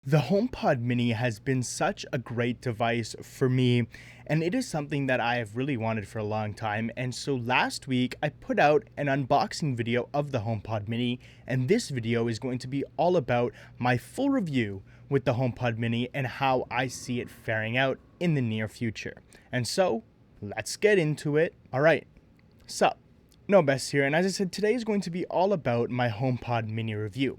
The HomePod Mini has been such a great device for me, and it is something that I have really wanted for a long time. And so last week, I put out an unboxing video of the HomePod Mini, and this video is going to be all about my full review with the HomePod Mini and how I see it faring out in the near future. And so, let's get into it. All right, so, No Best here, and as I said, today is going to be all about my HomePod Mini review.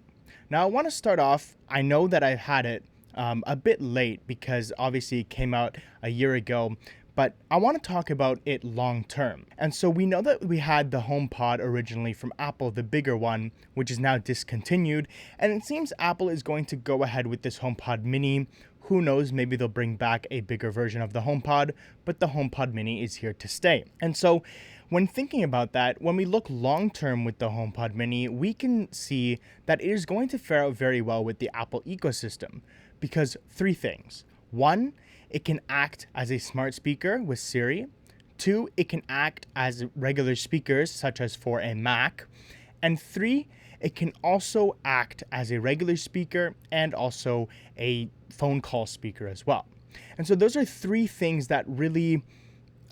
Now, I want to start off. I know that I've had it a bit late because obviously it came out a year ago, but I want to talk about it long term. And so we know that we had the HomePod originally from Apple, the bigger one, which is now discontinued. And it seems Apple is going to go ahead with this HomePod Mini. Who knows, maybe they'll bring back a bigger version of the HomePod, but the HomePod Mini is here to stay. And so when thinking about that, when we look long term with the HomePod Mini, we can see that it is going to fare out very well with the Apple ecosystem because three things. One, it can act as a smart speaker with Siri. Two, it can act as regular speakers, such as for a Mac. And three, it can also act as a regular speaker and also a phone call speaker as well. And so those are three things that really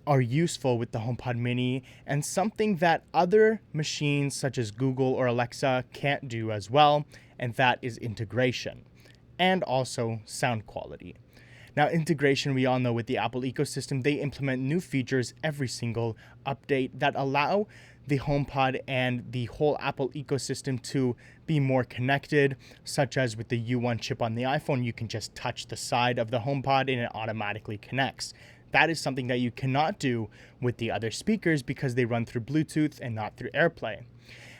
are useful with the HomePod Mini and something that other machines such as Google or Alexa can't do as well, and that is integration and also sound quality. Now, integration, we all know with the Apple ecosystem, they implement new features every single update that allow the HomePod and the whole Apple ecosystem to be more connected, such as with the U1 chip on the iPhone, you can just touch the side of the HomePod and it automatically connects. That is something that you cannot do with the other speakers because they run through Bluetooth and not through AirPlay.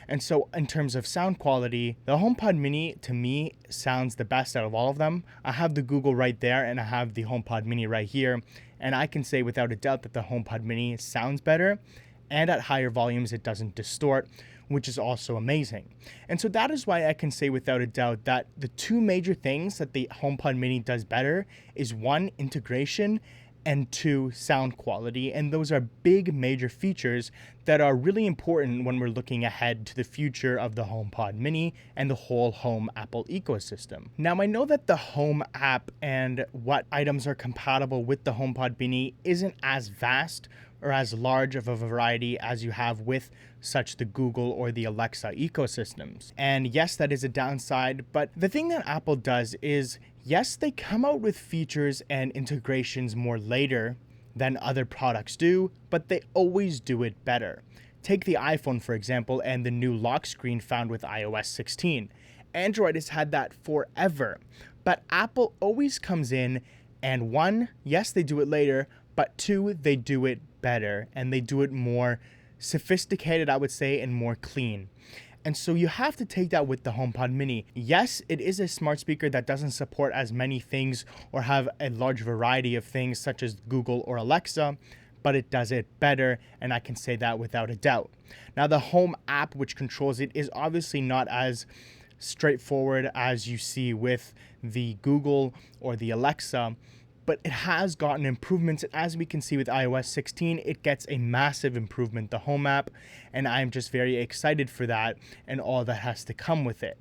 And so in terms of sound quality, the HomePod Mini to me sounds the best out of all of them. I have the Google right there and I have the HomePod Mini right here. And I can say without a doubt that the HomePod Mini sounds better, and at higher volumes it doesn't distort, which is also amazing. And so that is why I can say without a doubt that the two major things that the HomePod Mini does better is one, integration, and two, sound quality. And those are big major features that are really important when we're looking ahead to the future of the HomePod Mini and the whole home Apple ecosystem. Now, I know that the Home app and what items are compatible with the HomePod Mini isn't as vast or as large of a variety as you have with such the Google or the Alexa ecosystems. And yes, that is a downside, but the thing that Apple does is, yes, they come out with features and integrations more later than other products do, but they always do it better. Take the iPhone, for example, and the new lock screen found with iOS 16. Android has had that forever, but Apple always comes in and one, yes, they do it later, but two, they do it better and they do it more sophisticated, I would say, and more clean. And so you have to take that with the HomePod Mini. Yes, it is a smart speaker that doesn't support as many things or have a large variety of things such as Google or Alexa, but it does it better, and I can say that without a doubt. Now, the Home app, which controls it, is obviously not as straightforward as you see with the Google or the Alexa, but it has gotten improvements. And as we can see with iOS 16, it gets a massive improvement, the Home app, and I'm just very excited for that and all that has to come with it.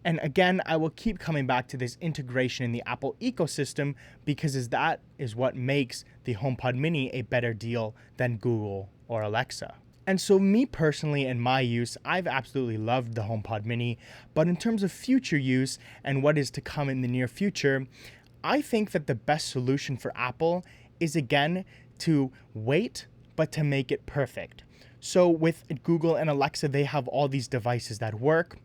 And again, I will keep coming back to this integration in the Apple ecosystem because that is what makes the HomePod Mini a better deal than Google or Alexa. And so me personally and my use, I've absolutely loved the HomePod Mini, but in terms of future use and what is to come in the near future, I think that the best solution for Apple is, again, to wait, but to make it perfect. So with Google and Alexa, they have all these devices that work,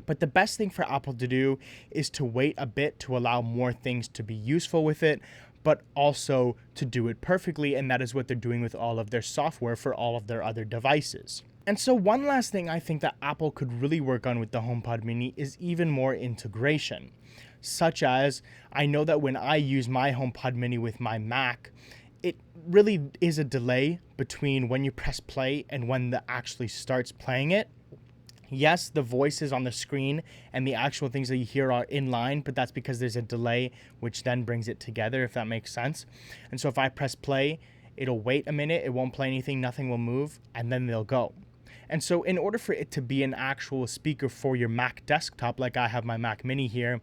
but the best thing for Apple to do is to wait a bit to allow more things to be useful with it, but also to do it perfectly, and that is what they're doing with all of their software for all of their other devices. And so one last thing I think that Apple could really work on with the HomePod Mini is even more integration. Such as, I know that when I use my HomePod Mini with my Mac, it really is a delay between when you press play and when it actually starts playing it. Yes, the voices on the screen and the actual things that you hear are in line, but that's because there's a delay, which then brings it together, if that makes sense. And so if I press play, it'll wait a minute, it won't play anything, nothing will move, and then they'll go. And so in order for it to be an actual speaker for your Mac desktop, like I have my Mac Mini here,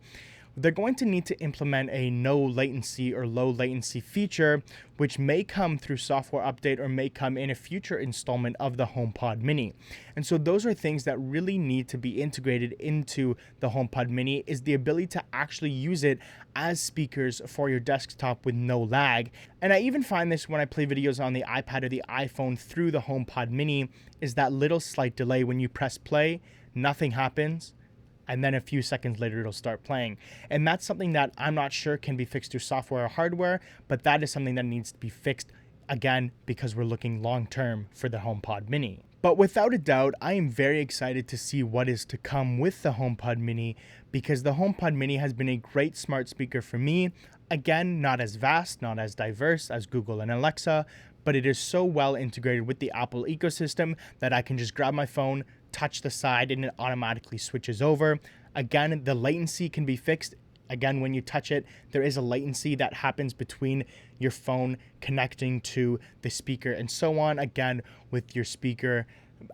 they're going to need to implement a no latency or low latency feature, which may come through software update or may come in a future installment of the HomePod Mini. And so those are things that really need to be integrated into the HomePod Mini, is the ability to actually use it as speakers for your desktop with no lag. And I even find this when I play videos on the iPad or the iPhone through the HomePod Mini, is that little slight delay when you press play, nothing happens, and then a few seconds later it'll start playing. And that's something that I'm not sure can be fixed through software or hardware, but that is something that needs to be fixed, again, because we're looking long term for the HomePod Mini. But without a doubt, I am very excited to see what is to come with the HomePod Mini, because the HomePod Mini has been a great smart speaker for me. Again, not as vast, not as diverse as Google and Alexa, but it is so well integrated with the Apple ecosystem that I can just grab my phone, touch the side, and it automatically switches over. Again, the latency can be fixed. Again, when you touch it, there is a latency that happens between your phone connecting to the speaker and so on. Again, with your speaker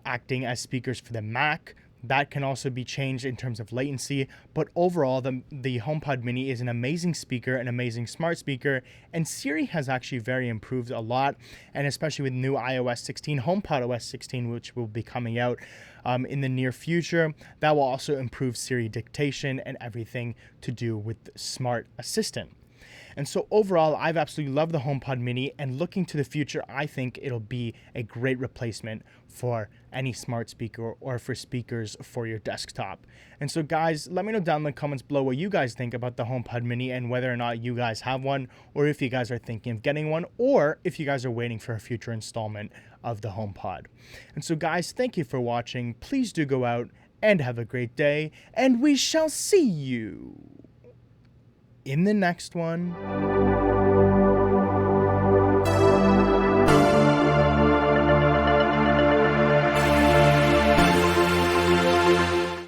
acting as speakers for the Mac, that can also be changed in terms of latency. But overall, the HomePod Mini is an amazing speaker, an amazing smart speaker, and Siri has actually very improved a lot, and especially with new iOS 16, HomePod OS 16, which will be coming out in the near future, that will also improve Siri dictation and everything to do with Smart Assistant. And so overall, I've absolutely loved the HomePod Mini, and looking to the future, I think it'll be a great replacement for any smart speaker or for speakers for your desktop. And so guys, let me know down in the comments below what you guys think about the HomePod Mini and whether or not you guys have one, or if you guys are thinking of getting one, or if you guys are waiting for a future installment of the HomePod. And so guys, thank you for watching. Please do go out and have a great day, and we shall see you in the next one.